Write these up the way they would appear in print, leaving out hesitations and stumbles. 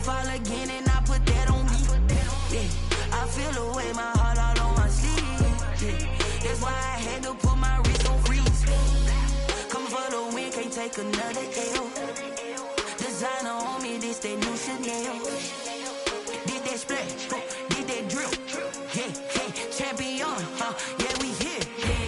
fall again and I put that on me. Yeah, I feel the way, my heart all on my sleeve. Yeah, that's why I had to put my wrist on freeze. Coming for the win, can't take another L. Designer on me, this that new Chanel. Did that splash, did that drill. Yeah, champion, yeah, we here.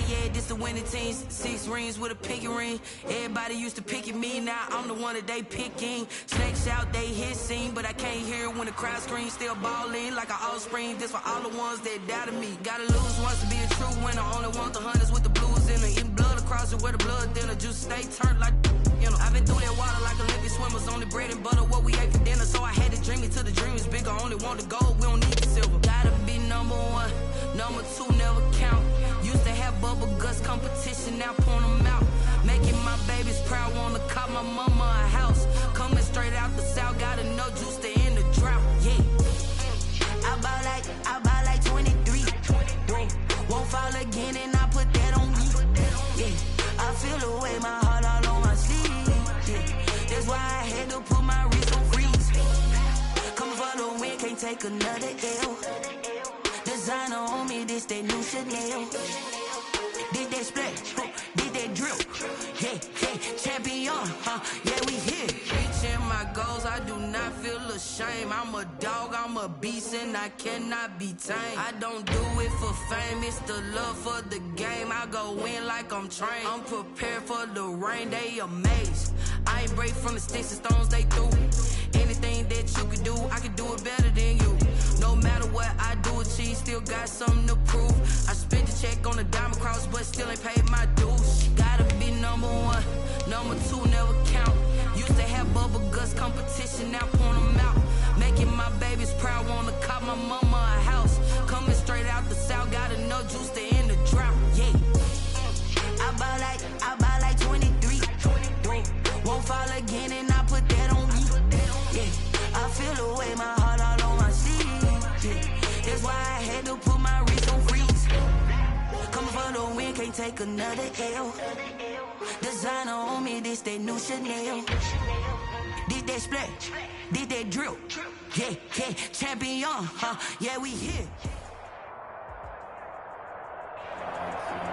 Yeah, this the winning team. 6 rings with a pinky ring. Everybody used to pick at me, now I'm the one that they picking. Snakes out, they hit scene, but I can't hear when the crowd screams. Still ballin' like an offspring. This for all the ones that doubted me. Gotta lose once to be a true winner. Only want the hunters with the blues in it. Eating blood across it where the blood thinner. Juice stay turned like, you know. I've been through that water like Olympic swimmers. Only bread and butter, what we ate for dinner. So I had to dream it till the dream is bigger. Only want the gold, we don't need the silver. Gotta be number 1, number 2 never count. Used to have bubble guts competition, now point them out. Making my babies proud, wanna cop my mama a house. Coming straight out the south, gotta know juice to end the drought. Yeah, I buy like 23. Won't fall again and I put that on me. Yeah, I feel the way, my heart all on my sleeve. Yeah, that's why I had to put my wrist on freeze. Coming for the win, can't take another L. Designer on me, this that new Chanel. Did that splash, did that drill. Yeah, champion, yeah, we here. Reaching my goals, I do not feel ashamed. I'm a dog, I'm a beast, and I cannot be tamed. I don't do it for fame, it's the love for the game. I go in like I'm trained. I'm prepared for the rain, they amazed. I ain't break from the sticks and stones they threw. Anything that you can do, I can do it better than you. No matter what I do, achieve, still got something to prove. I spent the check on the diamond cross, but still ain't paid my dues. Gotta be number 1, number 2 never count. Used to have bubble guts competition, now point them out. Making my babies proud, wanna cop my mama a house. Coming straight out the south, gotta know juice to end the drought. Yeah, I buy like 23. Won't fall again and I put that on me. Yeah, I feel the way, my heart all on my sleeve. Yeah, that's why I had to put my wrist on freeze. Coming for the win, can't take another L. Designer on me, this that new Chanel. Did that splash, did that drill. Yeah, champion, yeah, we here.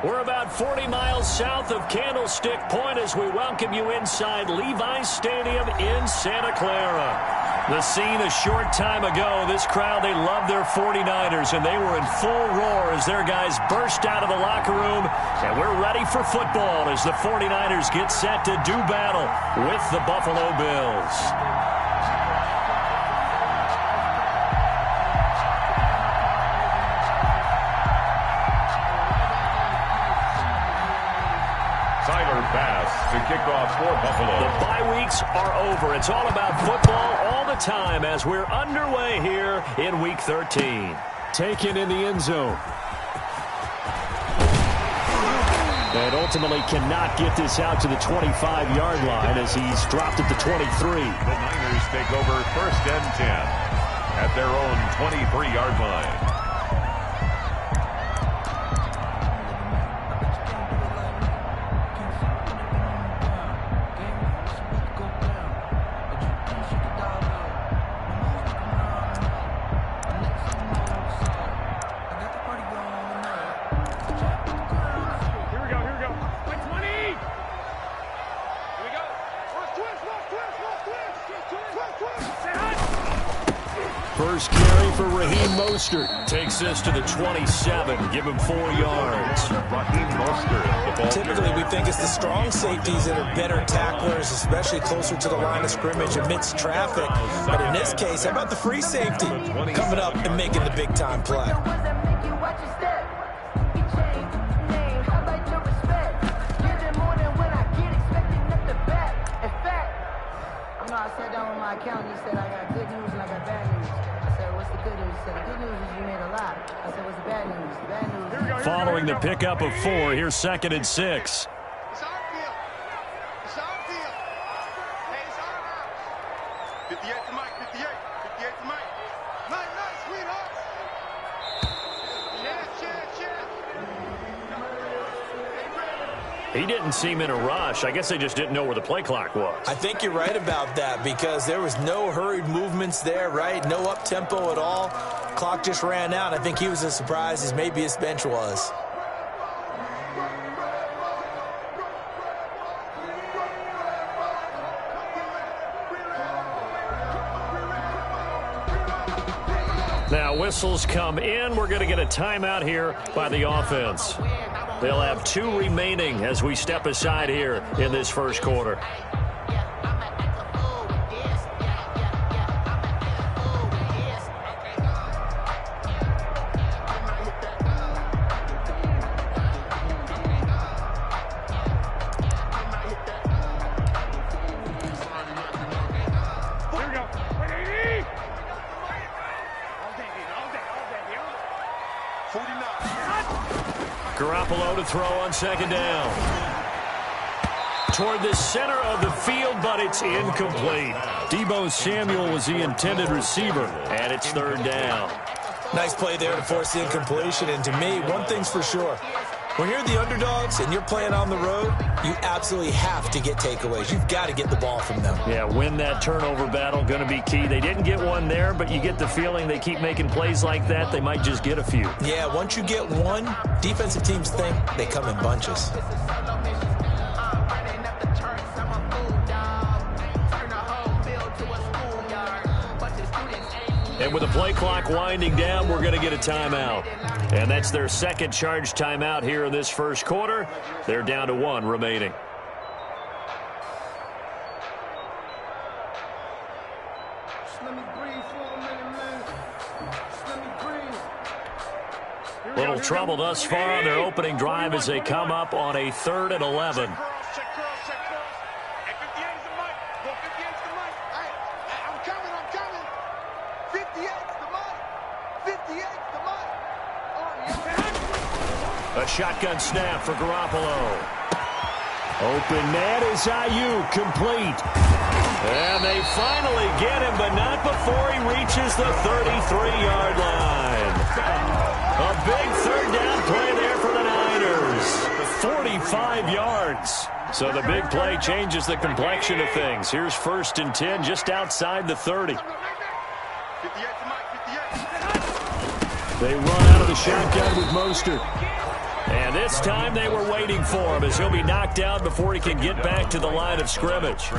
We're about 40 miles south of Candlestick Point as we welcome you inside Levi's Stadium in Santa Clara. The scene a short time ago, this crowd, they love their 49ers, and they were in full roar as their guys burst out of the locker room. And we're ready for football as the 49ers get set to do battle with the Buffalo Bills. To kick off for Buffalo. The bye weeks are over. It's all about football all the time as we're underway here in Week 13. Taken in the end zone. And ultimately cannot get this out to the 25-yard line as he's dropped at the 23. The Niners take over 1st and 10 at their own 23-yard line. First carry for Raheem Mostert. Takes this to the 27. Give him 4 yards. Raheem Mostert. Typically, we think it's the strong safeties that are better tacklers, especially closer to the line of scrimmage amidst traffic. But in this case, how about the free safety coming up and making the big-time play? I sat down with my accountant. He said, I got good news and I got bad news. I said, what's the good news? He said, the good news is you made a lot. I said, what's the bad news? The bad news is... Following the pickup of 4, here's 2nd and 6. It's our field. It's our field. Hey, it's our house. 58 to Mike. 58. 58 to Mike. Nice, sweetheart. Cheers. He didn't seem in a rush. I guess they just didn't know where the play clock was. I think you're right about that because there was no hurried movements there, right? No up-tempo at all. Clock just ran out. I think he was as surprised as maybe his bench was. Now whistles come in. We're going to get a timeout here by the offense. They'll have 2 remaining as we step aside here in this first quarter. Garoppolo to throw on second down. Toward the center of the field, but it's incomplete. Deebo Samuel was the intended receiver, and it's third down. Nice play there to force the incompletion, and to me, one thing's for sure. When you're the underdogs and you're playing on the road, you absolutely have to get takeaways. You've got to get the ball from them. Yeah, win that turnover battle, going to be key. They didn't get one there, but you get the feeling they keep making plays like that, they might just get a few. Yeah, once you get one, defensive teams think they come in bunches. And with the play clock winding down, we're going to get a timeout. And that's their second charge timeout here in this first quarter. They're down to 1 remaining. Little trouble thus far on their opening drive as they come up on a 3rd and 11. A shotgun snap for Garoppolo. Open man is Ayuk, complete. And they finally get him, but not before he reaches the 33-yard line. A big third down play there for the Niners. 45 yards. So the big play changes the complexion of things. Here's 1st and 10 just outside the 30. They run out of the shotgun with Mostert. And this time they were waiting for him as he'll be knocked down before he can get back to the line of scrimmage.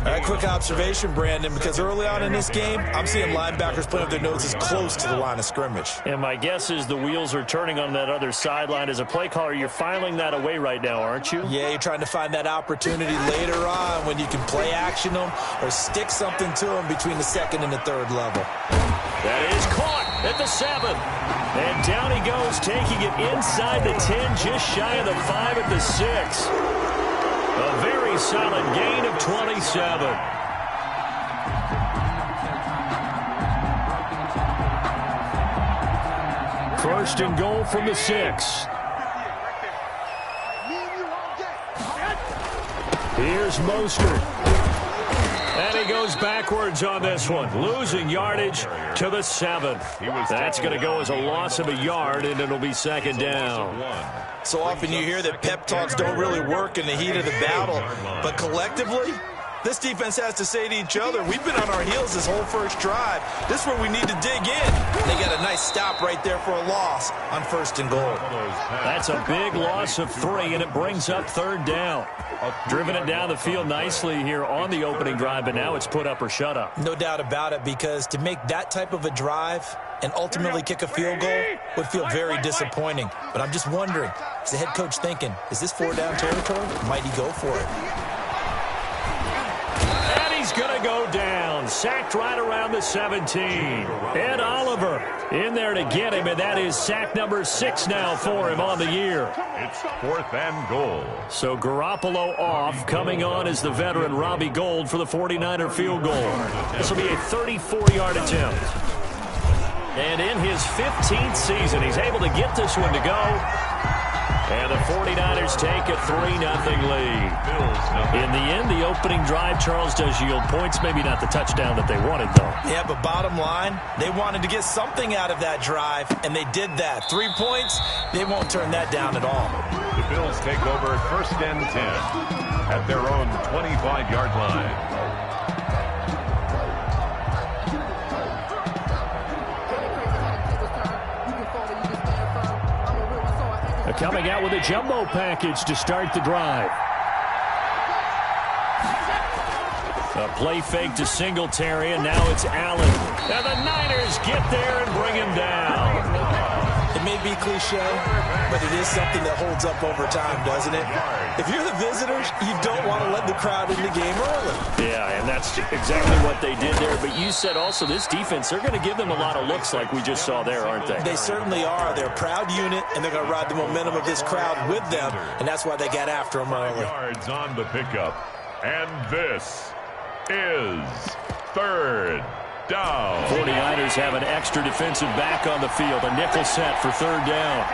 A quick observation, Brandon, because early on in this game, I'm seeing linebackers playing with their noses close to the line of scrimmage. And my guess is the wheels are turning on that other sideline. As a play caller, you're filing that away right now, aren't you? Yeah, you're trying to find that opportunity later on when you can play action them or stick something to them between the 2nd and the 3rd level. That is caught at the 7. And down he goes, taking it inside the 10, just shy of the 5 at the 6. A very solid gain of 27. First and goal from the 6. Here's Mostert. And he goes backwards on this one, losing yardage to the 7. That's going to go as a loss of a yard, and it'll be 2nd down. So often you hear that pep talks don't really work in the heat of the battle, but collectively, this defense has to say to each other, we've been on our heels this whole first drive. This is where we need to dig in. They got a nice stop right there for a loss on 1st and goal. That's a big loss of 3, and it brings up 3rd down. Driven it down the field nicely here on the opening drive, but now it's put up or shut up. No doubt about it, because to make that type of a drive and ultimately kick a field goal would feel very disappointing. But I'm just wondering, is the head coach thinking, is this 4-down territory? Might he go for it? And he's going to go down. Sacked right around the 17. Ed Oliver in there to get him, and that is sack number 6 now for him on the year. It's 4th and goal. So Garoppolo off. Coming on is the veteran Robbie Gould for the 49er field goal. This will be a 34-yard attempt. And in his 15th season, he's able to get this one to go. And the 49ers take a 3-0 lead. In the end, the opening drive, Charles, does yield points. Maybe not the touchdown that they wanted, though. Yeah, but bottom line, they wanted to get something out of that drive, and they did that. 3 points, they won't turn that down at all. Bills take over first and 10 at their own 25-yard line. Coming out with a jumbo package to start the drive. A play fake to Singletary, and now it's Allen. And the Niners get there and bring him down. It may be cliche, but it is something that holds up over time, doesn't it? If you're the visitors, you don't want to let the crowd in the game early. Yeah, and that's exactly what they did there. But you said also this defense, they're going to give them a lot of looks like we just saw there, aren't they? They certainly are. They're a proud unit, and they're going to ride the momentum of this crowd with them, and that's why they got after them early. Yards on the pickup, and this is third down. 49ers have an extra defensive back on the field. A nickel set for third down.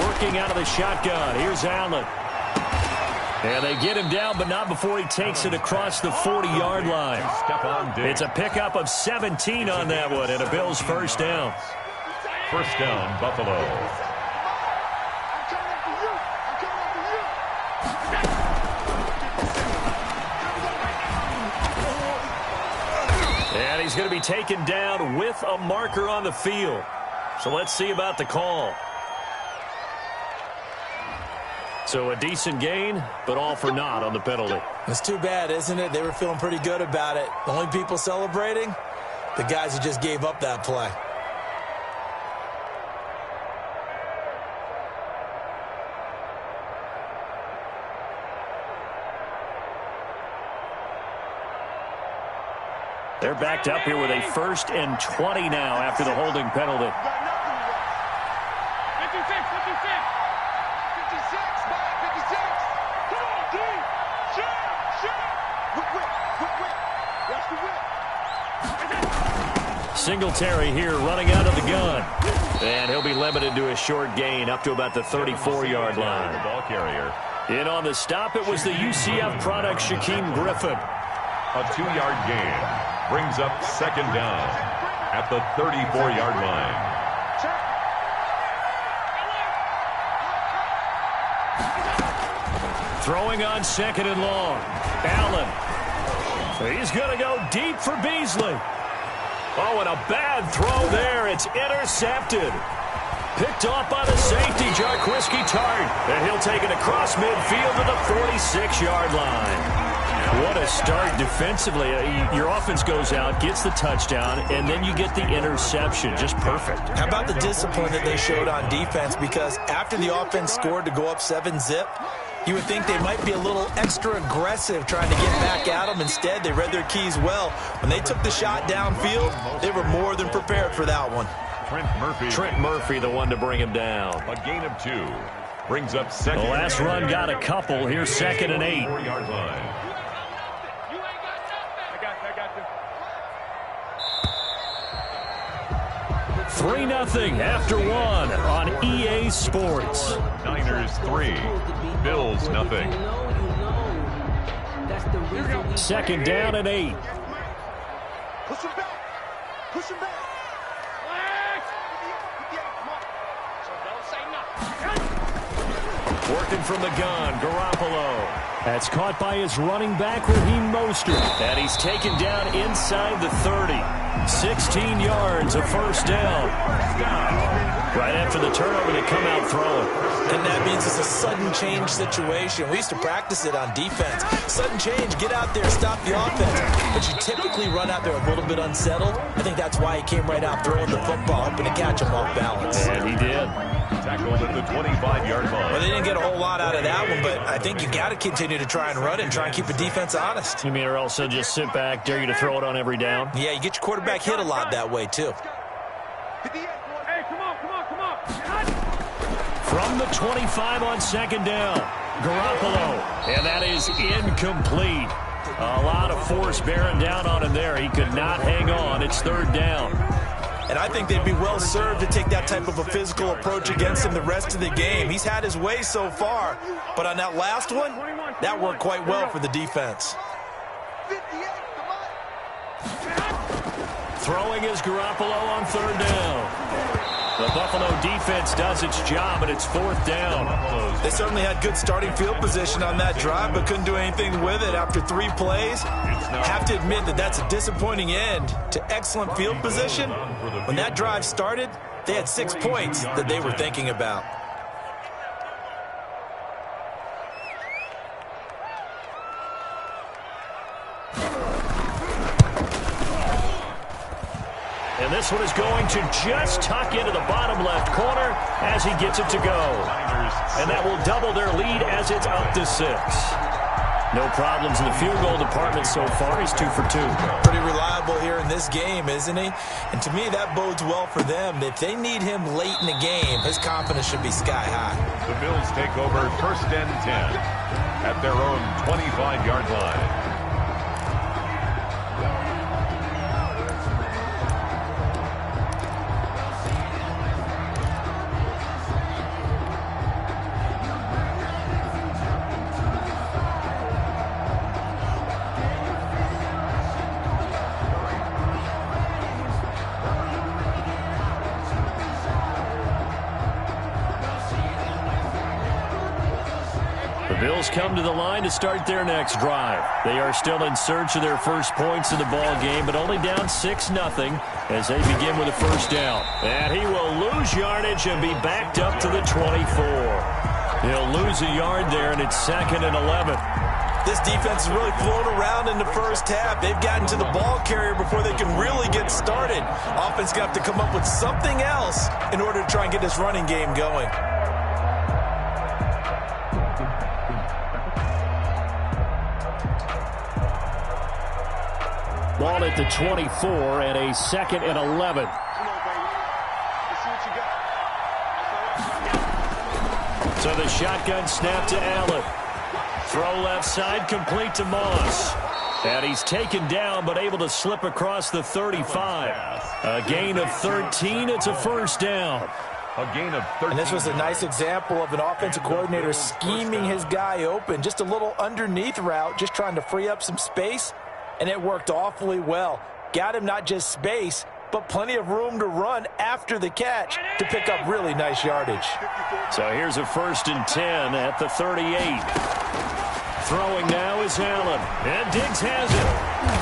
Working out of the shotgun. Here's Allen. And they get him down, but not before he takes it across the 40-yard line. It's a pickup of 17 on that one, and a Bills first down. First down, Buffalo. And he's going to be taken down with a marker on the field. So let's see about the call. So a decent gain, but all for naught on the penalty. It's too bad, isn't it? They were feeling pretty good about it. The only people celebrating, the guys who just gave up that play. They're backed up here with a 1st and 20 now after the holding penalty. 56. Singletary here running out of the gun. And he'll be limited to a short gain up to about the 34-yard line. The ball carrier. In on the stop, it was the UCF product, Shaquem Griffin. A 2-yard gain brings up second down at the 34-yard line. Throwing on 2nd and long. Allen. He's going to go deep for Beasley. Oh, and a bad throw there. It's intercepted. Picked off by the safety, Jarquiski Tart. And he'll take it across midfield to the 46-yard line. What a start defensively. Your offense goes out, gets the touchdown, and then you get the interception. Just perfect. How about the discipline that they showed on defense? Because after the offense scored to go up 7-zip, you would think they might be a little extra aggressive trying to get back at them. Instead, they read their keys well. When they took the shot downfield, they were more than prepared for that one. Trent Murphy, the one to bring him down. A gain of 2 brings up second. The last run got a couple. Here's 2nd and 8. 4-yard line. 3-0 after 1 on EA Sports. Niners 3, Bills nothing. 2nd down and 8. Push him back. Push him back. Working from the gun, Garoppolo. That's caught by his running back, Raheem Mostert. And he's taken down inside the 30. 16 yards, a first down. Right after the turnover, they come out throwing. And that means it's a sudden change situation. We used to practice it on defense. Sudden change, get out there, stop the offense. But you typically run out there a little bit unsettled. I think that's why he came right out throwing the football, hoping to catch him off balance. And he did. Tackled at the 25-yard line. Well, they didn't get a whole lot out of that one, but I think you got to continue to try and run it and try and keep the defense honest. You mean, or else they'll just sit back, dare you to throw it on every down? Yeah, you get your quarterback hit a lot that way, too. Hey, come on. From the 25 on 2nd down, Garoppolo. And that is incomplete. A lot of force bearing down on him there. He could not hang on. It's 3rd down. And I think they'd be well served to take that type of a physical approach against him the rest of the game. He's had his way so far, but on that last one, that worked quite well for the defense. Throwing is Garoppolo on 3rd down. The Buffalo defense does its job, and it's 4th down. They certainly had good starting field position on that drive, but couldn't do anything with it after 3 plays. Have to admit that that's a disappointing end to excellent field position. When that drive started, they had 6 points that they were thinking about. And this one is going to just tuck into the bottom left corner as he gets it to go. And that will double their lead as it's up to 6. No problems in the field goal department so far. He's 2 for 2. Pretty reliable here in this game, isn't he? And to me, that bodes well for them. If they need him late in the game, his confidence should be sky high. The Bills take over 1st and 10 at their own 25-yard line. Bills come to the line to start their next drive. They are still in search of their first points in the ball game, but only down 6-0 as they begin with a 1st down. And he will lose yardage and be backed up to the 24. He'll lose a yard there, and it's 2nd and 11. This defense is really flown around in the first half. They've gotten to the ball carrier before they can really get started. Offense got to come up with something else in order to try and get this running game going. Ball at the 24 and a 2nd and 11. So the shotgun snap to Allen. Throw left side, complete to Moss. And he's taken down, but able to slip across the 35. A gain of 13. It's a 1st down. A gain of 13. And this was a nice example of an offensive coordinator scheming his guy open. Just a little underneath route, just trying to free up some space. And it worked awfully well. Got him not just space, but plenty of room to run after the catch to pick up really nice yardage. So here's a 1st and 10 at the 38. Throwing now is Allen. And Diggs has it.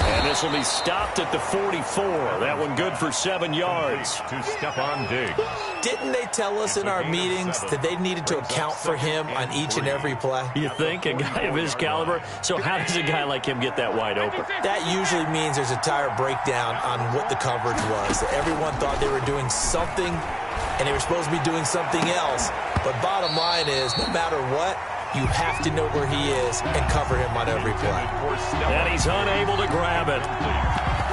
And this will be stopped at the 44. That one good for 7 yards. To Stephon Diggs. Didn't they tell us in our meetings that they needed to account for him on each and every play? You think? A guy of his caliber? So how does a guy like him get that wide open? That usually means there's a entire breakdown on what the coverage was. Everyone thought they were doing something, and they were supposed to be doing something else. But bottom line is, no matter what, you have to know where he is and cover him on every play. And he's unable to grab it.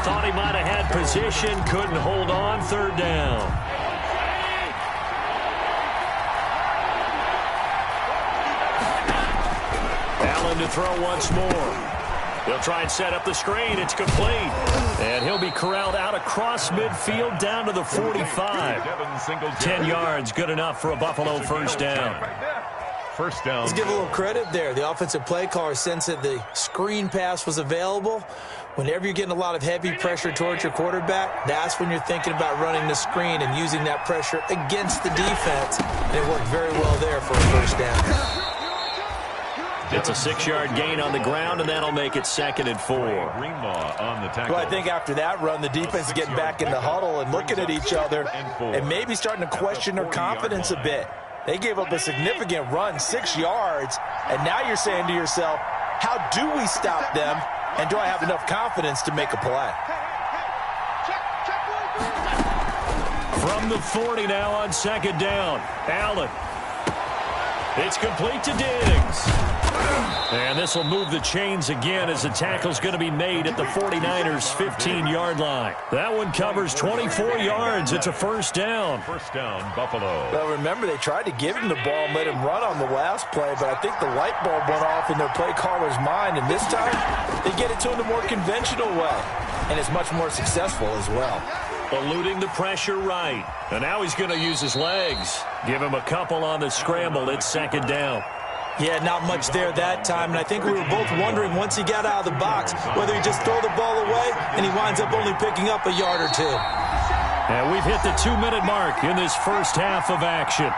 Thought he might have had position, couldn't hold on. 3rd down. Allen to throw once more. He'll try and set up the screen. It's complete. And he'll be corralled out across midfield down to the 45. 10 yards, good enough for a Buffalo 1st down. 1st down. Let's give a little credit there. The offensive play caller sensed that the screen pass was available. Whenever you're getting a lot of heavy pressure towards your quarterback, that's when you're thinking about running the screen and using that pressure against the defense. And it worked very well there for a 1st down. It's a 6-yard gain on the ground, and that'll make it 2nd and 4. Greenlaw on the tackle. Well, I think after that run, the defense is getting back in the huddle and looking at each other and maybe starting to question their confidence a bit. They gave up a significant run, 6 yards, and now you're saying to yourself, how do we stop them, and do I have enough confidence to make a play? From the 40 now on 2nd down. Allen. It's complete to Diggs. And this will move the chains again as the tackle's going to be made at the 49ers' 15-yard line. That one covers 24 yards. It's a 1st down. 1st down, Buffalo. Well, remember, they tried to give him the ball and let him run on the last play, but I think the light bulb went off in their play caller's mind, and this time they get it to him the more conventional way, and it's much more successful as well. Eluding the pressure right. And now he's going to use his legs. Give him a couple on the scramble. It's 2nd down. Yeah, not much there that time, and I think we were both wondering once he got out of the box whether he just throw the ball away and he winds up only picking up a yard or 2. And we've hit the 2-minute mark in this first half of action.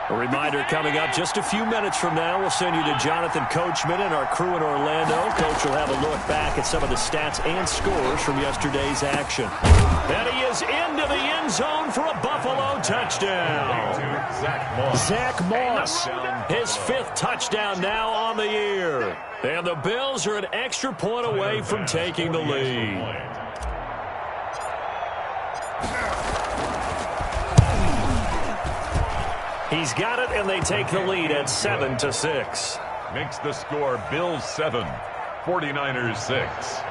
A reminder coming up just a few minutes from now. We'll send you to Jonathan Coachman and our crew in Orlando. Coach will have a look back at some of the stats and scores from yesterday's action. And he is into the end zone for a Buffalo touchdown. Zach Moss, his 5th touchdown now on the year. And the Bills are an extra point away from taking the lead. He's got it, and they take the lead at 7-6. Makes the score Bills 7, 49ers 6.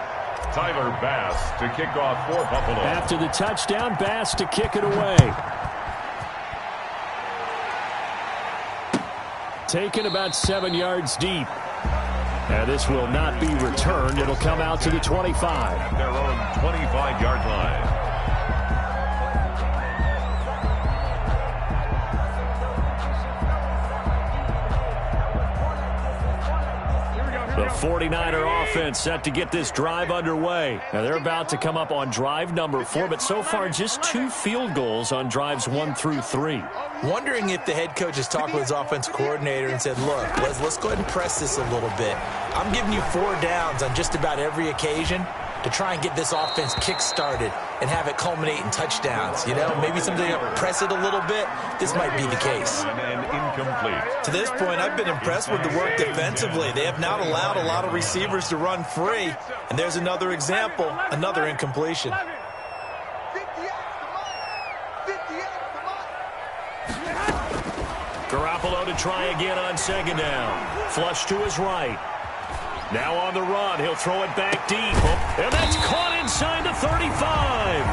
Tyler Bass to kick off for Buffalo. After the touchdown, Bass to kick it away. Taken about 7 yards deep. And this will not be returned. It'll come out to the 25. At their own 25-yard line. The 49er offense set to get this drive underway. Now they're about to come up on drive number 4, but so far just 2 field goals on drives 1 through 3. Wondering if the head coach has talked with his offense coordinator and said, look, let's go ahead and press this a little bit. I'm giving you 4 downs on just about every occasion to try and get this offense kick-started and have it culminate in touchdowns. You know, maybe something press it a little bit. This might be the case. And incomplete. To this point, I've been impressed with the work defensively. They have not allowed a lot of receivers to run free. And there's another example, another incompletion. Garoppolo to try again on 2nd down. Flush to his right. Now on the run, he'll throw it back deep. And that's caught inside the 35.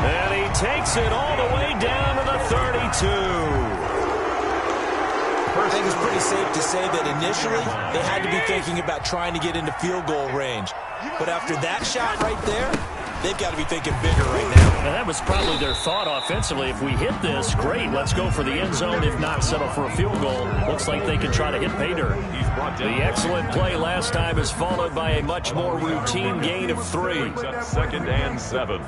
And he takes it all the way down to the 32. I think it's pretty safe to say that initially they had to be thinking about trying to get into field goal range. But after that shot right there, they've got to be thinking bigger right now. And that was probably their thought offensively. If we hit this, great, let's go for the end zone. If not, settle for a field goal. Looks like they can try to hit pay dirt. The excellent play last time is followed by a much more routine gain of 3. 2nd and 7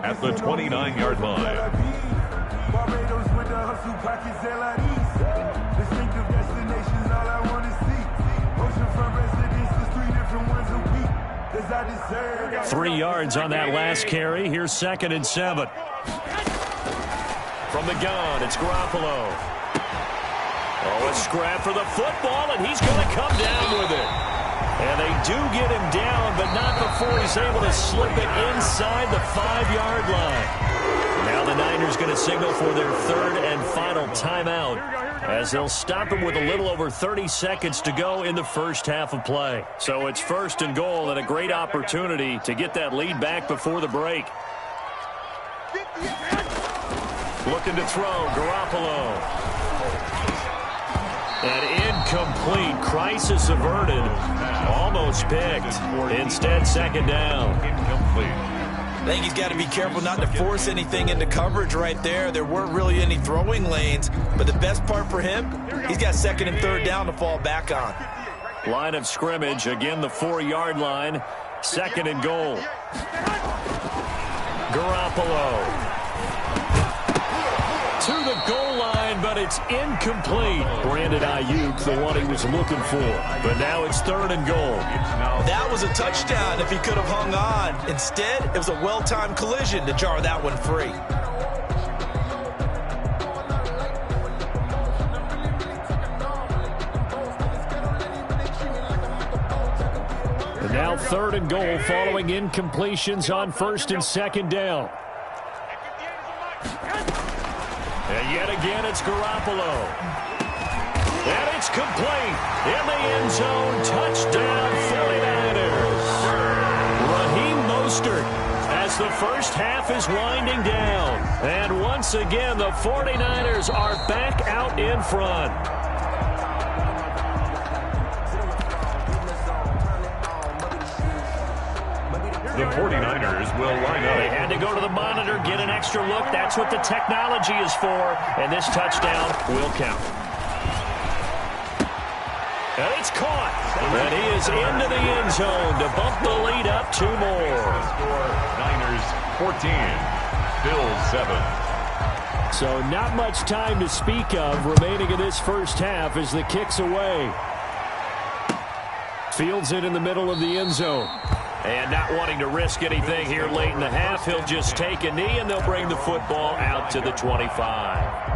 at the 29-yard line. Oceanfront 3 yards on that last carry. Here's 2nd and 7. From the gun, it's Garoppolo. Oh, a scrap for the football, and he's going to come down with it. And they do get him down, but not before he's able to slip it inside the 5-yard line. Now the Niners going to signal for their 3rd and final timeout, as they'll stop him with a little over 30 seconds to go in the first half of play. So it's 1st and goal, and a great opportunity to get that lead back before the break. Looking to throw, Garoppolo. And incomplete. Crisis averted. Almost picked. Instead, 2nd down. Incomplete. I think he's got to be careful not to force anything into coverage right there. There weren't really any throwing lanes, but the best part for him, he's got 2nd and 3rd down to fall back on. Line of scrimmage, again the 4-yard line. 2nd and goal. Garoppolo to the goal line, but it's incomplete. Brandon Ayuk, the one he was looking for. But now it's 3rd and goal. That was a touchdown if he could have hung on. Instead, it was a well-timed collision to jar that one free. And now 3rd and goal following incompletions on 1st and 2nd down. And yet again, it's Garoppolo. And it's complete. In the end zone, touchdown 49ers. Raheem Mostert as the first half is winding down. And once again, the 49ers are back out in front. The 49ers will line up. They had to go to the monitor, get an extra look. That's what the technology is for. And this touchdown will count. And it's caught. And he is into the end zone to bump the lead up 2 more. Niners 14, Bills 7. So not much time to speak of remaining in this first half as the kick's away. Fields it in the middle of the end zone. And not wanting to risk anything here late in the half, he'll just take a knee and they'll bring the football out to the 25.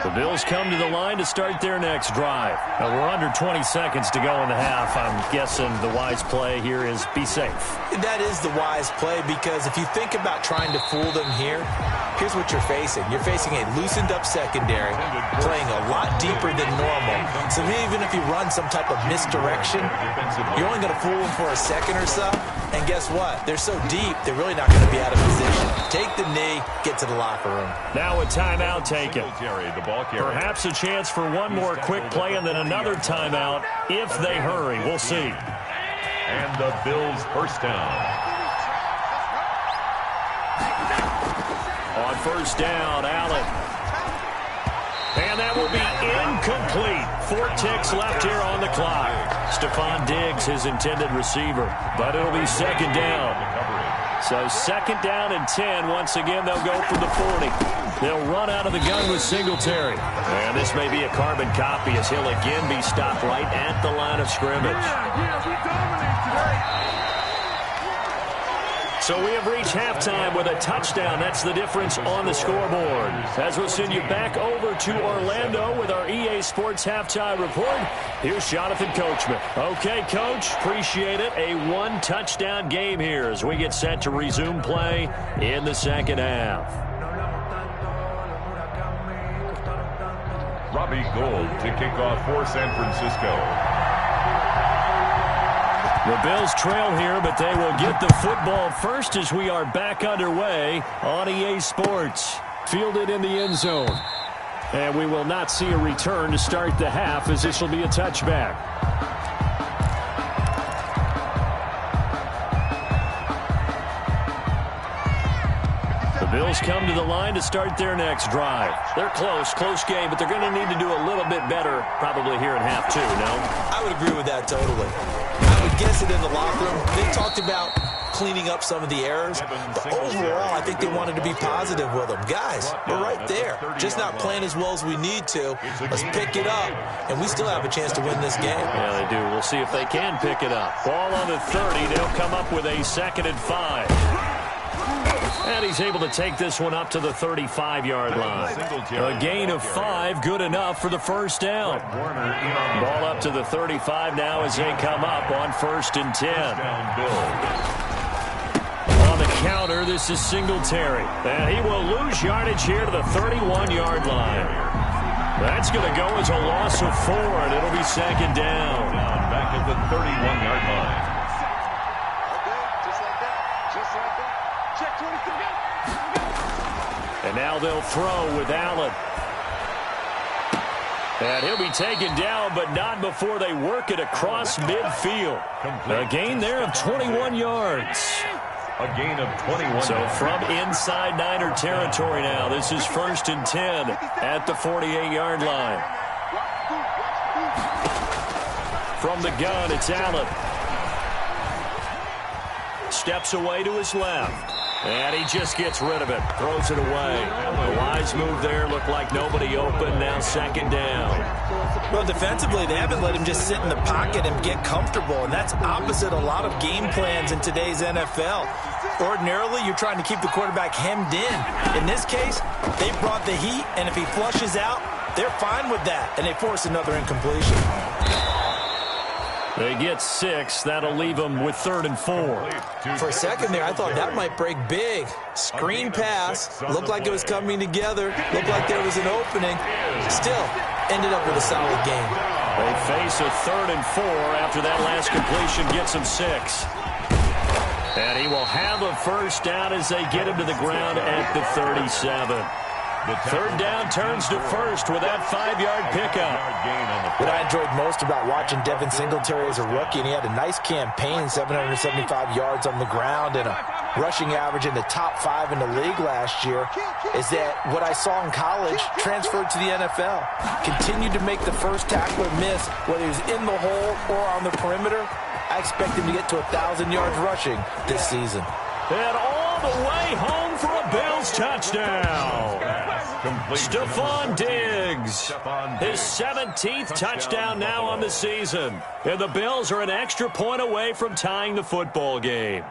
The Bills come to the line to start their next drive. Now, we're under 20 seconds to go in the half. I'm guessing the wise play here is be safe. That is the wise play, because if you think about trying to fool them here, here's what you're facing. You're facing a loosened-up secondary, playing a lot deeper than normal. So even if you run some type of misdirection, you're only going to fool them for a second or so. And guess what? They're so deep, they're really not going to be out of position. Take the knee, get to the locker room. Now a timeout taken. Perhaps a chance for one more quick play and then another timeout if they hurry. We'll see. And the Bills first down. On first down, Allen. And that will be incomplete. 4 ticks left here on the clock. Stephon Diggs, his intended receiver. But it'll be second down. So second down and 10. Once again, they'll go from the 40. They'll run out of the gun with Singletary. And this may be a carbon copy as he'll again be stopped right at the line of scrimmage. So we have reached halftime with a touchdown. That's the difference on the scoreboard. As we'll send you back over to Orlando with our EA Sports Halftime Report, here's Jonathan Coachman. Okay, Coach, appreciate it. A 1-touchdown game here as we get set to resume play in the second half. Robbie Gould to kick off for San Francisco. The Bills trail here, but they will get the football first as we are back underway on EA Sports. Fielded in the end zone. And we will not see a return to start the half as this will be a touchback. The Bills come to the line to start their next drive. They're close game, but they're going to need to do a little bit better probably here in half 2, no? I would agree with that totally. I would guess it in the locker room. They talked about cleaning up some of the errors, but overall, I think they wanted to be positive with them. Guys, we're right there. Just not playing as well as we need to. Let's pick it up, and we still have a chance to win this game. Yeah, they do. We'll see if they can pick it up. Ball on the 30. They'll come up with a 2nd and 5. And he's able to take this one up to the 35-yard line. A gain of 5, good enough for the first down. Ball up to the 35 now as they come up on 1st and 10. On the counter, this is Singletary. And he will lose yardage here to the 31-yard line. That's going to go as a loss of 4, and it'll be 2nd down. Back at the 31-yard line. And now they'll throw with Allen. And he'll be taken down, but not before they work it across midfield. A gain there of 21 yards. A gain of 21. So from inside Niner territory now, this is 1st and 10 at the 48-yard line. From the gun, it's Allen. Steps away to his left. And he just gets rid of it. Throws it away. A wise move there. Looked like nobody open. Now 2nd down. Well, defensively, they haven't let him just sit in the pocket and get comfortable. And that's opposite a lot of game plans in today's NFL. Ordinarily, you're trying to keep the quarterback hemmed in. In this case, they brought the heat. And if he flushes out, they're fine with that. And they force another incompletion. They get 6. That'll leave them with 3rd and 4. For a second there, I thought that might break big. Screen pass. Looked like it was coming together. Looked like there was an opening. Still, ended up with a solid game. They face a 3rd and 4 after that last completion gets them 6. And he will have a first down as they get him to the ground at the 37. The 3rd down turns to 1st with that 5-yard pickup. What I enjoyed most about watching Devin Singletary as a rookie, and he had a nice campaign, 775 yards on the ground, and a rushing average in the top 5 in the league last year, is that what I saw in college transferred to the NFL. Continued to make the first tackler miss, whether he's in the hole or on the perimeter. I expect him to get to 1,000 yards rushing this season. And all the way home for a Bills touchdown. Stephon Diggs, his 17th touchdown now on the season. And the Bills are an extra point away from tying the football game.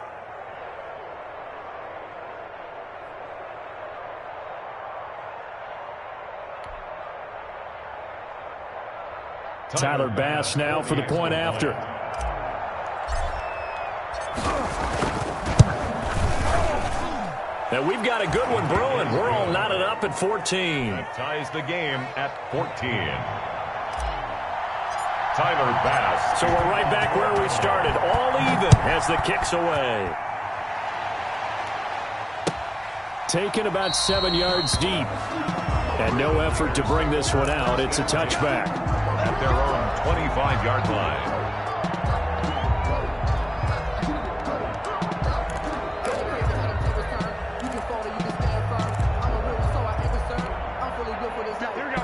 Tyler Bass now for the point after. Now we've got a good one brewing. We're all knotted up at 14. That ties the game at 14. Tyler Bass. So we're right back where we started. All even as the kick's away. Taken about 7 yards deep. And no effort to bring this one out. It's a touchback. At their own 25-yard line.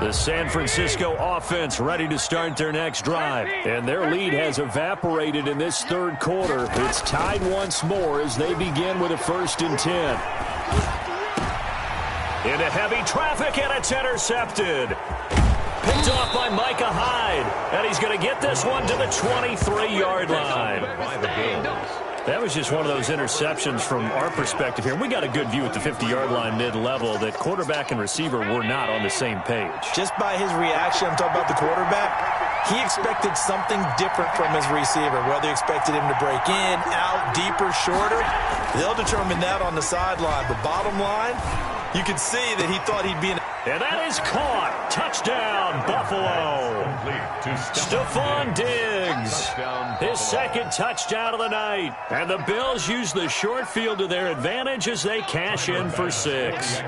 The San Francisco offense ready to start their next drive. And their lead has evaporated in this third quarter. It's tied once more as they begin with a 1st and 10. Into heavy traffic, and it's intercepted. Picked off by Micah Hyde. And he's going to get this one to the 23-yard line. That was just one of those interceptions from our perspective here. We got a good view at the 50-yard line mid-level that quarterback and receiver were not on the same page. Just by his reaction, I'm talking about the quarterback, he expected something different from his receiver. Whether he expected him to break in, out, deeper, shorter, they'll determine that on the sideline. But bottom line, you can see that he thought he'd be in. And that is caught. Touchdown, Buffalo. Stephon Diggs, his 2nd touchdown of the night. And the Bills use the short field to their advantage as they cash in for 6.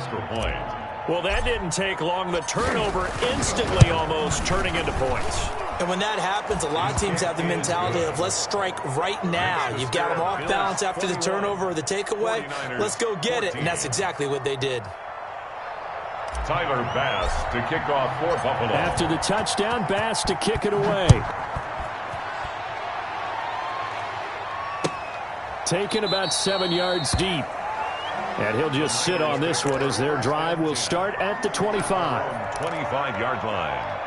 Well, that didn't take long. The turnover instantly almost turning into points. And when that happens, a lot of teams have the mentality of let's strike right now. You've got them off balance after the turnover or the takeaway. Let's go get it. And that's exactly what they did. Tyler Bass to kick off for Buffalo. After the touchdown, Bass to kick it away. Taken about 7 yards deep. And he'll just sit on this one as their drive will start at the 25. 25-yard line.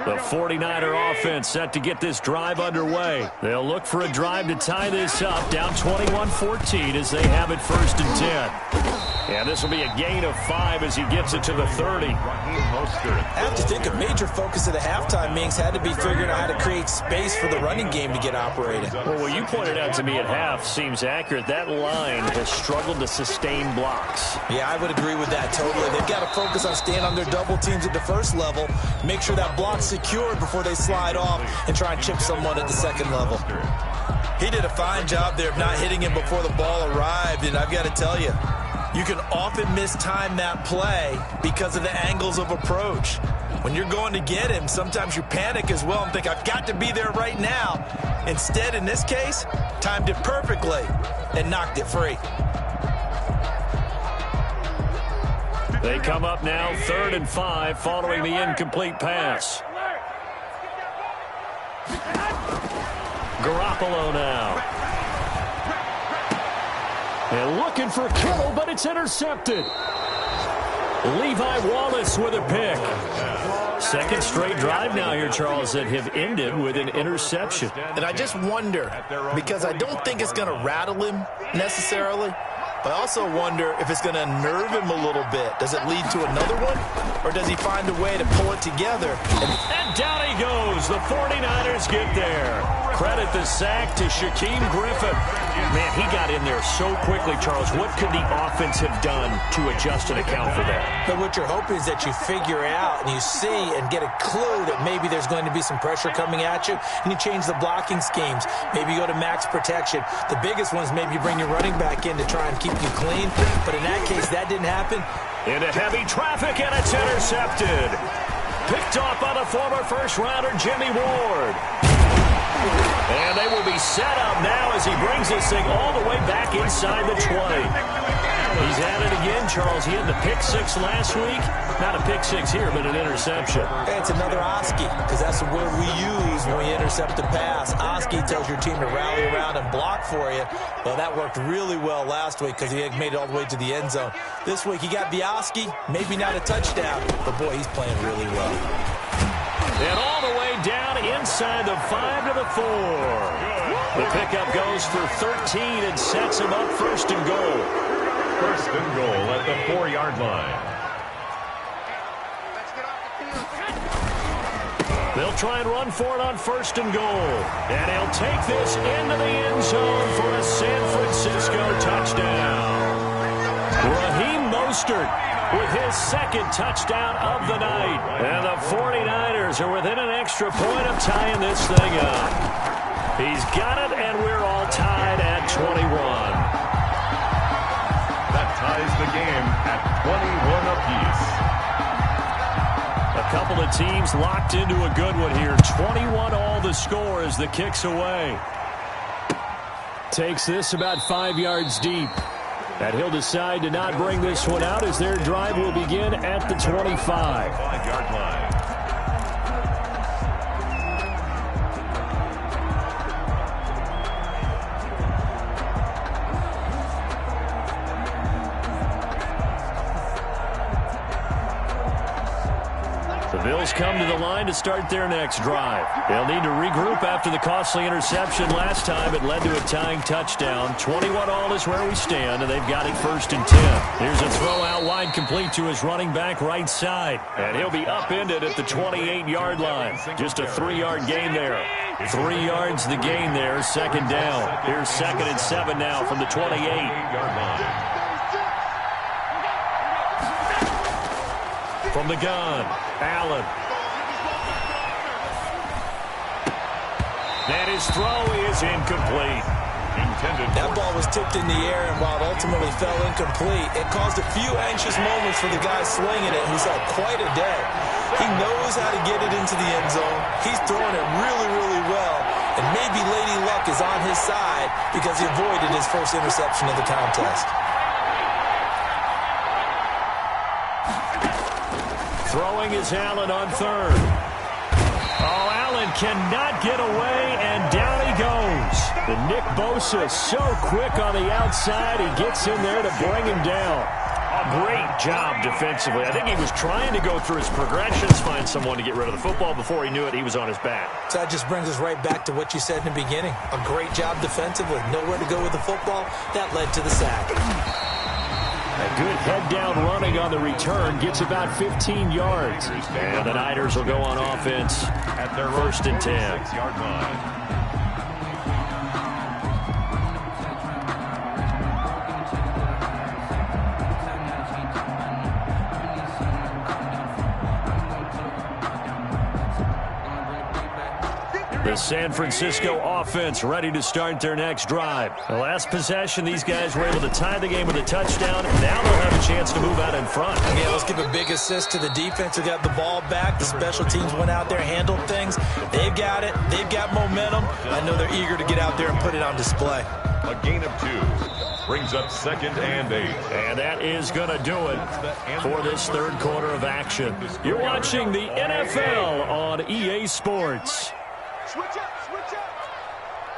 The 49er offense set to get this drive underway. They'll look for a drive to tie this up, down 21-14 as they have it 1st and 10. And this will be a gain of 5 as he gets it to the 30. I have to think a major focus of the halftime meetings had to be figuring out how to create space for the running game to get operated. Well, what you pointed out to me at half seems accurate. That line has struggled to sustain blocks. Yeah, I would agree with that totally. They've got to focus on staying on their double teams at the first level, make sure that block's secured before they slide off and try and chip someone at the second level. He did a fine job there of not hitting him before the ball arrived, and I've got to tell you, you can often mistime that play because of the angles of approach. When you're going to get him, sometimes you panic as well and think, I've got to be there right now. Instead, in this case, timed it perfectly and knocked it free. They come up now 3rd and 5 following the incomplete pass. Garoppolo now. And looking for Kittle, but it's intercepted. Levi Wallace with a pick. 2nd straight drive now here, Charles, that have ended with an interception. And I just wonder, because I don't think it's going to rattle him necessarily, but I also wonder if it's going to nerve him a little bit. Does it lead to another one, or does he find a way to pull it together? And down he goes. The 49ers get there. Credit the sack to Shaquem Griffin. Man, he got in there so quickly, Charles. What could the offense have done to adjust and account for that? But what you're hoping is that you figure out and you see and get a clue that maybe there's going to be some pressure coming at you, and you change the blocking schemes. Maybe you go to max protection. The biggest one is maybe you bring your running back in to try and keep you clean. But in that case, that didn't happen. Into heavy traffic, and it's intercepted. Picked off by the former first-rounder Jimmy Ward. And they will be set up now as he brings this thing all the way back inside the 20. He's at it again, Charles. He had the pick six last week. Not a pick six here, but an interception. Hey, it's another Oski, because that's the word we use when we intercept a pass. Oski tells your team to rally around and block for you. Well, that worked really well last week because he had made it all the way to the end zone. This week, he got the Oski, maybe not a touchdown, but boy, he's playing really well. And all the way down inside the 5 to the 4. The pickup goes for 13 and sets him up first and goal. First and goal at the 4-yard line. They'll try and run for it on first and goal. And he'll take this into the end zone for a San Francisco touchdown. Raheem Mostert with his second touchdown of the night. And the 49ers are within an extra point of tying this thing up. He's got it, and we're all tied at 21. That ties the game at 21 apiece. A couple of teams locked into a good one here. 21 all the score as the kick's away. Takes this about 5 yards deep. And he'll decide to not bring this one out as their drive will begin at the 25. 5-yard line. The Bills come to the line to start their next drive. They'll need to regroup after the costly interception last time. It led to a tying touchdown. 21 all is where we stand, and they've got it first and 10. Here's a throw out wide complete to his running back right side. And he'll be upended at the 28-yard line. Just a 3-yard gain there. 3 yards the gain there, second down. Here's 2nd and 7 now from the 28. From the gun, Allen. And his throw is incomplete. That ball was tipped in the air, and while it ultimately fell incomplete, it caused a few anxious moments for the guy slinging it, who's had quite a day. He knows how to get it into the end zone. He's throwing it really, really well, and maybe Lady Luck is on his side because he avoided his first interception of the contest. Throwing is Allen on third. Oh, Allen cannot get away, and down he goes. And Nick Bosa so quick on the outside, he gets in there to bring him down. Great job defensively. I think he was trying to go through his progressions, find someone to get rid of the football. Before he knew it, he was on his back. So that just brings us right back to what you said in the beginning. A great job defensively. Nowhere to go with the football. That led to the sack. A good head-down running on the return. Gets about 15 yards. And the Niners will go on offense at their first and 10. 6-yard line. The San Francisco offense ready to start their next drive. The last possession, these guys were able to tie the game with a touchdown. Now they'll have a chance to move out in front. Yeah, let's give a big assist to the defense who got the ball back. The special teams went out there, handled things. They've got it. They've got momentum. I know they're eager to get out there and put it on display. A gain of 2. Brings up 2nd and 8. And that is going to do it for this third quarter of action. You're watching the NFL on EA Sports. Switch up, switch up.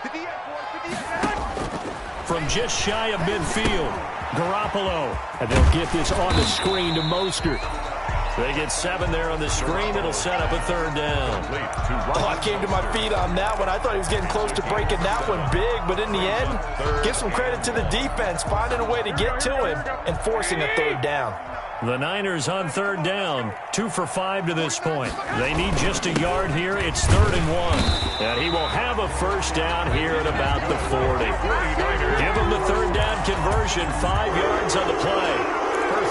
58, boys, 58. From just shy of midfield, Garoppolo. And they'll get this on the screen to Mostert. They get 7 there on the screen. It'll set up a third down. Oh, I came to my feet on that one. I thought he was getting close to breaking that one big, but in the end, give some credit to the defense, finding a way to get to him and forcing a third down. The Niners on third down, 2 for 5 to this point. They need just a yard here. It's 3rd and 1. And he will have a first down here at about the 40. Give him the third down conversion, 5 yards on the play.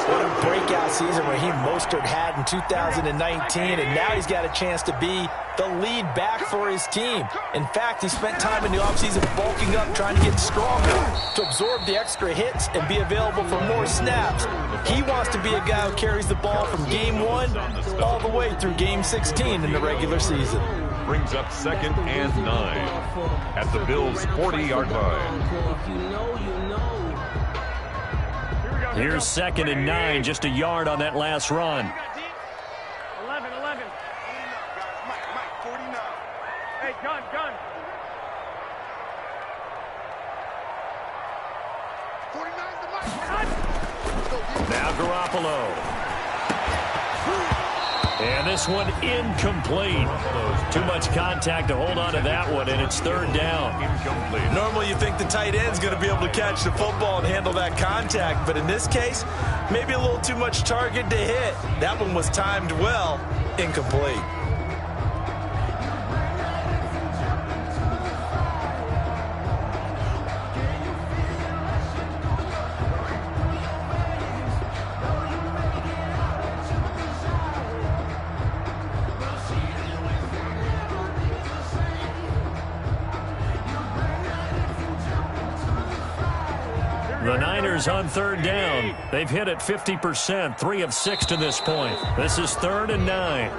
What a breakout season Raheem Mostert had in 2019, and now he's got a chance to be the lead back for his team. In fact, he spent time in the offseason bulking up, trying to get stronger, to absorb the extra hits and be available for more snaps. He wants to be a guy who carries the ball from game 1 all the way through game 16 in the regular season. brings up 2nd and 9 at the Bills' 40-yard line. Here's 2nd and 9, just a yard on that last run. 11. Mike, 49. Hey, gun. Now Garoppolo. And this one incomplete. Too much contact to hold on to that one, and it's 3rd down. Incomplete. Normally you think the tight end's going to be able to catch the football and handle that contact, but in this case, maybe a little too much target to hit. That one was timed well. Incomplete. The Niners on 3rd down. They've hit it 50%, 3 of 6 to this point. This is 3rd and 9.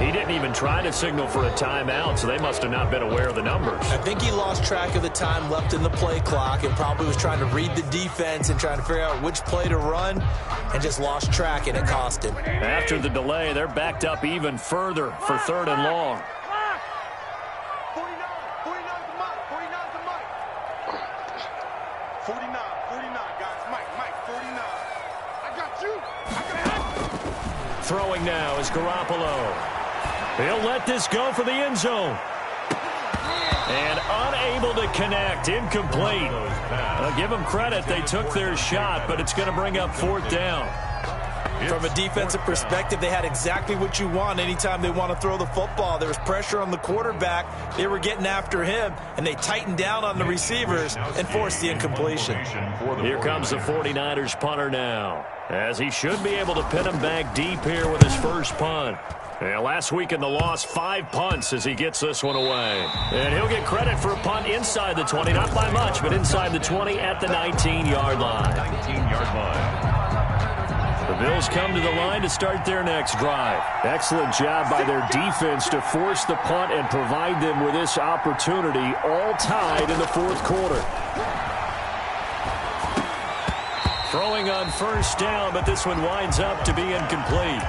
He didn't even try to signal for a timeout, so they must have not been aware of the numbers. I think he lost track of the time left in the play clock and probably was trying to read the defense and trying to figure out which play to run and just lost track, and it cost him. After the delay, they're backed up even further for 3rd and long. 49, guys. Mike, 49. I got you. Throwing now is Garoppolo. He'll let this go for the end zone. And unable to connect. Incomplete. I'll give them credit. They took their shot, but it's going to bring up 4th down. From a defensive perspective, they had exactly what you want anytime they want to throw the football. There was pressure on the quarterback. They were getting after him, and they tightened down on the receivers and forced the incompletion. Here comes the 49ers punter now, as he should be able to pin him back deep here with his first punt. Yeah, last week in the loss, 5 punts as he gets this one away. And he'll get credit for a punt inside the 20, not by much, but inside the 20 at the 19-yard line. 19-yard line. The Bills come to the line to start their next drive. Excellent job by their defense to force the punt and provide them with this opportunity, all tied in the 4th quarter. Throwing on 1st down, but this one winds up to be incomplete.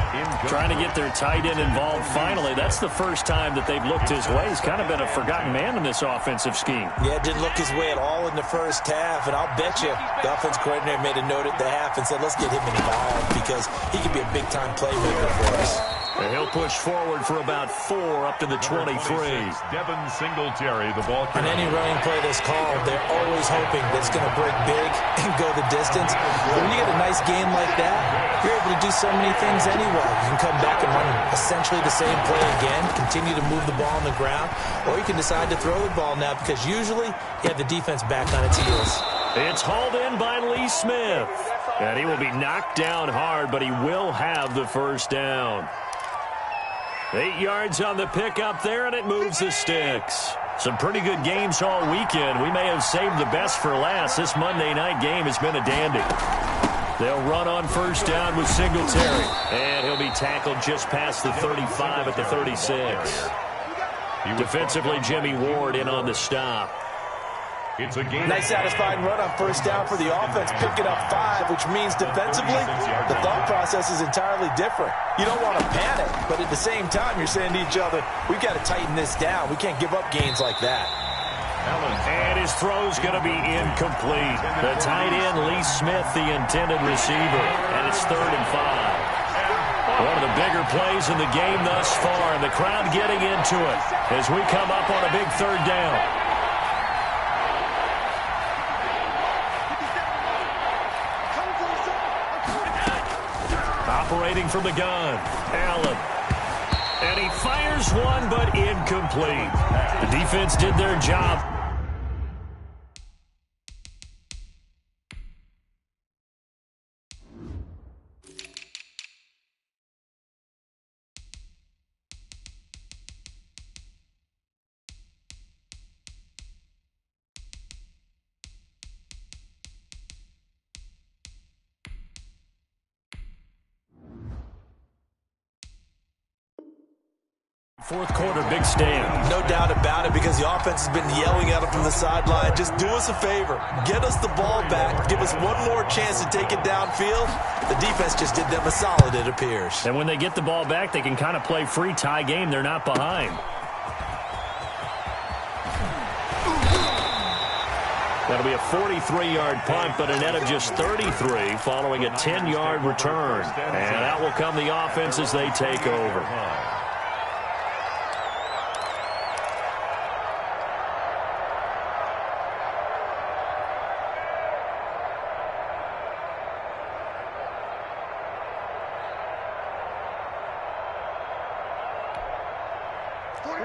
Trying to get their tight end involved finally. That's the first time that they've looked his way. He's kind of been a forgotten man in this offensive scheme. Yeah, didn't look his way at all in the first half, and I'll bet you the offense coordinator made a note at the half and said, let's get him involved because he could be a big-time playmaker for us. And he'll push forward for about 4 up to the 23. Devin Singletary, the ball On any running play that's called, they're always hoping that it's going to break big and go the distance. But when you get a nice game like that, you're able to do so many things anyway. You can come back and run essentially the same play again, continue to move the ball on the ground, or you can decide to throw the ball now because usually you have the defense back on its heels. It's hauled in by Lee Smith. And he will be knocked down hard, but he will have the first down. 8 yards on the pickup there, and it moves the sticks. Some pretty good games all weekend. We may have saved the best for last. This Monday night game has been a dandy. They'll run on 1st down with Singletary. And he'll be tackled just past the 35 at the 36. Defensively, Jimmy Ward in on the stop. It's a game. Nice satisfying run on 1st down for the offense, picking up 5, which means defensively, the thought process is entirely different. You don't want to panic, but at the same time, you're saying to each other, we've got to tighten this down. We can't give up gains like that. And his throw's going to be incomplete. The tight end, Lee Smith, the intended receiver. And it's 3rd and 5. One of the bigger plays in the game thus far, and the crowd getting into it as we come up on a big 3rd down. Operating from the gun, Allen. And he fires one, but incomplete. The defense did their job. Fourth quarter, big stand. No doubt about it, because the offense has been yelling at him from the sideline. Just do us a favor. Get us the ball back. Give us one more chance to take it downfield. The defense just did them a solid, it appears. And when they get the ball back, they can kind of play free tie game. They're not behind. That'll be a 43-yard punt, but a net of just 33 following a 10-yard return. And out will come the offense as they take over.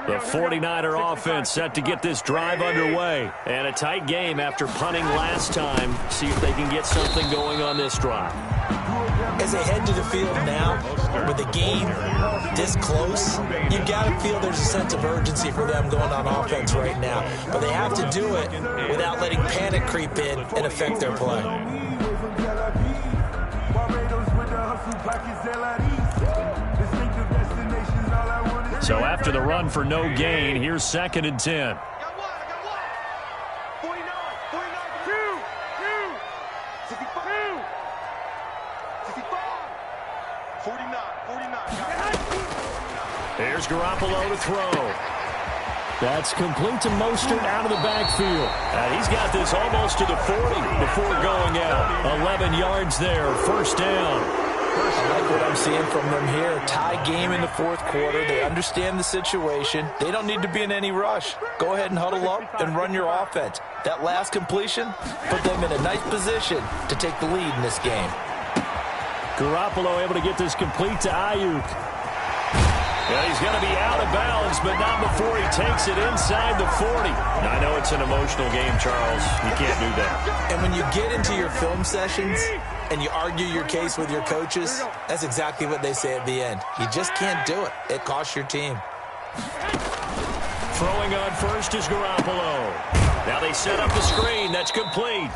The 49er offense set to get this drive underway. And a tight game after punting last time. See if they can get something going on this drive. As they head to the field now, with the game this close, you've got to feel there's a sense of urgency for them going on offense right now. But they have to do it without letting panic creep in and affect their play. So after the run for no gain, here's 2nd and 10. Here's Garoppolo to throw. That's complete to Mostert out of the backfield. He's got this almost to the 40 before going out. 11 yards there, first down. I like what I'm seeing from them here. Tie game in the fourth quarter. They understand the situation. They don't need to be in any rush. Go ahead and huddle up and run your offense. That last completion put them in a nice position to take the lead in this game. Garoppolo able to get this complete to Ayuk. And he's going to be out of bounds, but not before he takes it inside the 40. Now, I know it's an emotional game, Charles. You can't do that. And when you get into your film sessions and you argue your case with your coaches, that's exactly what they say at the end. You just can't do it. It costs your team. Throwing on first is Garoppolo. Now they set up the screen. That's complete.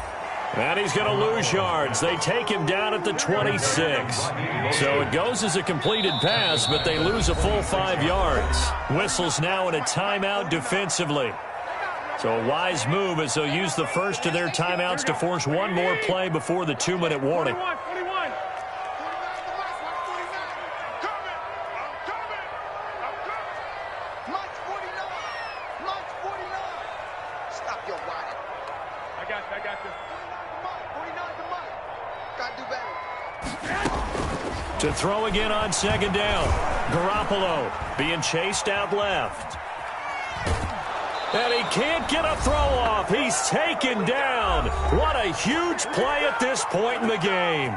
And he's going to lose yards. They take him down at the 26. So it goes as a completed pass, but they lose a full 5 yards. Whistles now in a timeout defensively. So a wise move as they'll use the first of their timeouts to force one more play before the 2-minute warning. To throw again on 2nd down. Garoppolo being chased out left. And he can't get a throw off. He's taken down. What a huge play at this point in the game.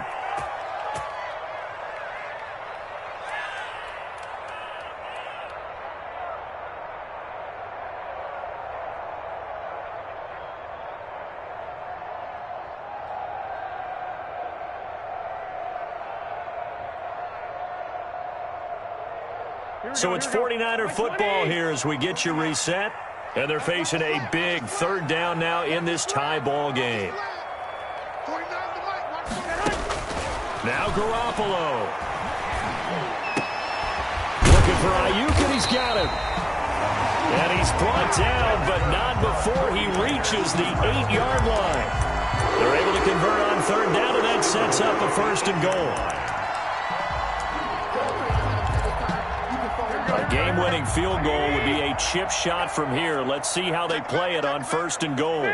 So it's 49er football here as we get you reset. And they're facing a big 3rd down now in this tie ball game. Now Garoppolo. Looking for Ayuk, and he's got him. And he's brought down, but not before he reaches the 8-yard line. They're able to convert on 3rd down, and that sets up a 1st and goal. A game-winning field goal would be a chip shot from here. Let's see how they play it on 1st and goal.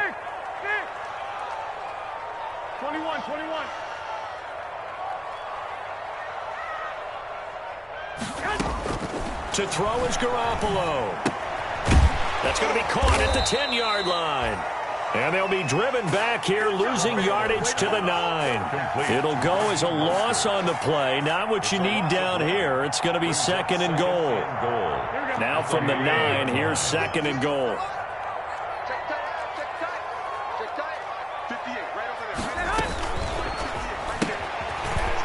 21. To throw is Garoppolo. That's going to be caught at the 10-yard line. And they'll be driven back here, losing yardage to the 9. It'll go as a loss on the play. Not what you need down here. It's going to be 2nd and goal. Now from the 9, here's 2nd and goal.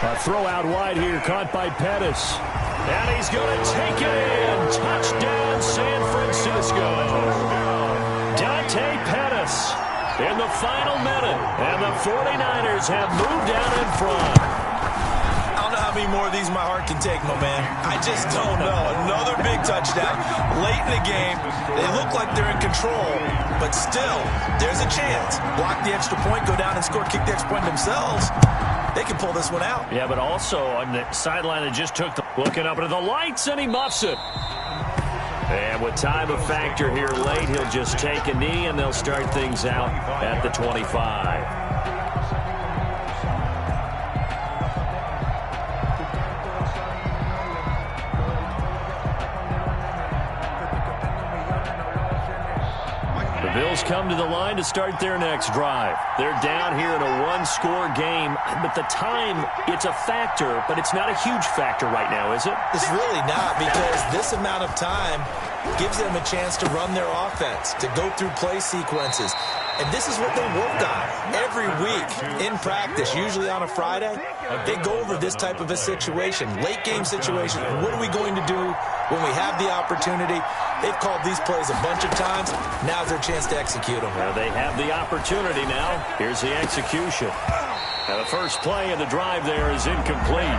A throw out wide here, caught by Pettis. And he's going to take it in. Touchdown, San Francisco. Dante Pettis in the final minute, and the 49ers have moved out in front. I don't know how how many more of these my heart can take, my man. I just don't know. Another big touchdown late in the game. They look like they're in control, but still, there's a chance. Block the extra point, go down and score, kick the extra point themselves. They can pull this one out. Yeah, but also on the sideline that just took the looking up into the lights, and he muffs it. And with time a factor here late, he'll just take a knee, and they'll start things out at the 25. Bills come to the line to start their next drive. They're down here in a one-score game, but the time, it's a factor, but it's not a huge factor right now, is it? It's really not, because this amount of time gives them a chance to run their offense, to go through play sequences. And this is what they work on every week in practice, usually on a Friday. They go over this type of a situation, late game situation. What are we going to do when we have the opportunity? They've called these plays a bunch of times. Now's their chance to execute them. Well, they have the opportunity now. Here's the execution. And the first play of the drive there is incomplete.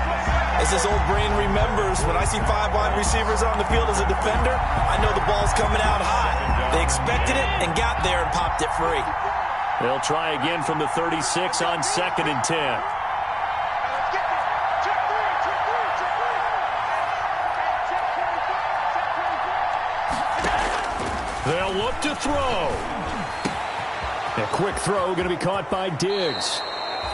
As this old brain remembers, when I see 5 wide receivers on the field as a defender, I know the ball's coming out hot. They expected it and got there and popped it free. They'll try again from the 36 on 2nd and 10. They'll look to throw. A quick throw going to be caught by Diggs.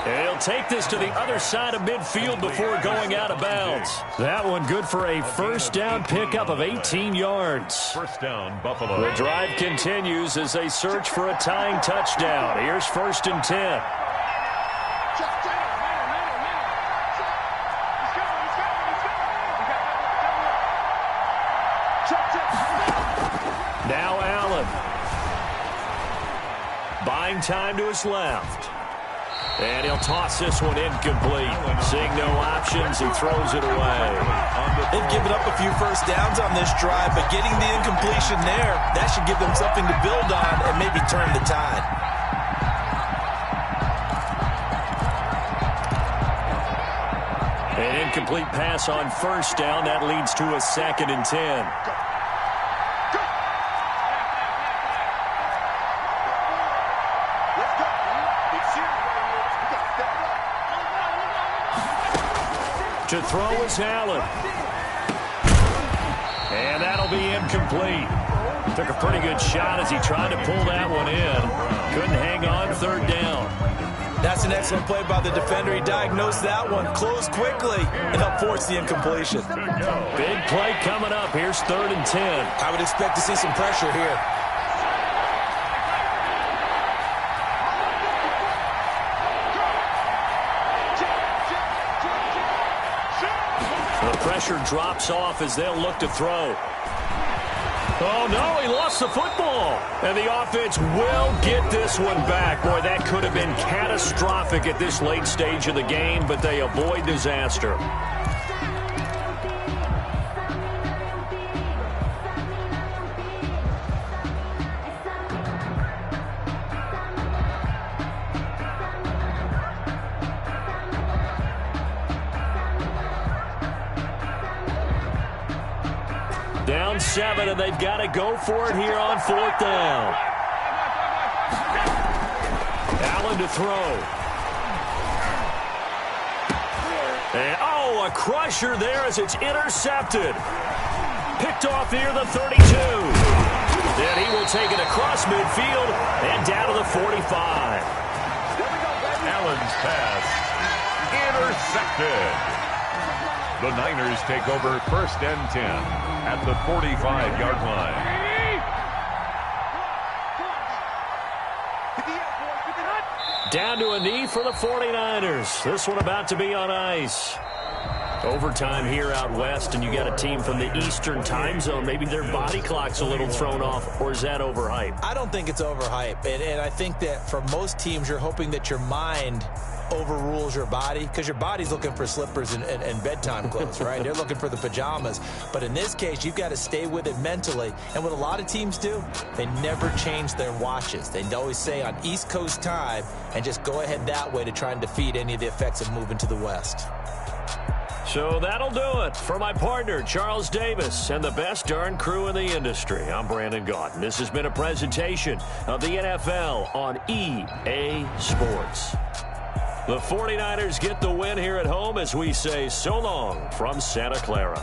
And he'll take this to the other side of midfield before going out of bounds. That one good for a first down pickup of 18 yards. First down, Buffalo. The drive continues as they search for a tying touchdown. Here's 1st and 10. Now Allen. Buying time to his left. And he'll toss this one incomplete. Seeing no options, he throws it away. They've given up a few first downs on this drive, but getting the incompletion there, that should give them something to build on and maybe turn the tide. An incomplete pass on first down. That leads to a 2nd and 10. To throw is Allen. And that'll be incomplete. Took a pretty good shot as he tried to pull that one in. Couldn't hang on, 3rd down. That's an excellent play by the defender. He diagnosed that one, closed quickly, and helped force the incompletion. Big play coming up. Here's 3rd and 10. I would expect to see some pressure here. The pressure drops off as they'll look to throw. Oh, no, he lost the football. And the offense will get this one back. Boy, that could have been catastrophic at this late stage of the game, but they avoid disaster. Down 7, and they've got to go for it here on 4th down. Allen to throw. And, oh, a crusher there as it's intercepted. Picked off near the 32. Then he will take it across midfield and down to the 45. Allen's pass intercepted. The Niners take over 1st and 10 at the 45-yard line. Down to a knee for the 49ers. This one about to be on ice. Overtime here out west, and you got a team from the Eastern time zone. Maybe their body clock's a little thrown off, or is that overhyped? I don't think it's overhyped, and I think that for most teams, you're hoping that your mind overrules your body, because your body's looking for slippers and bedtime clothes, right? They're looking for the pajamas. But in this case, you've got to stay with it mentally. And what a lot of teams do, they never change their watches. They always say on East Coast time and just go ahead that way to try and defeat any of the effects of moving to the West. So that'll do it for my partner, Charles Davis, and the best darn crew in the industry. I'm Brandon Gaudin. This has been a presentation of the NFL on EA Sports. The 49ers get the win here at home as we say so long from Santa Clara.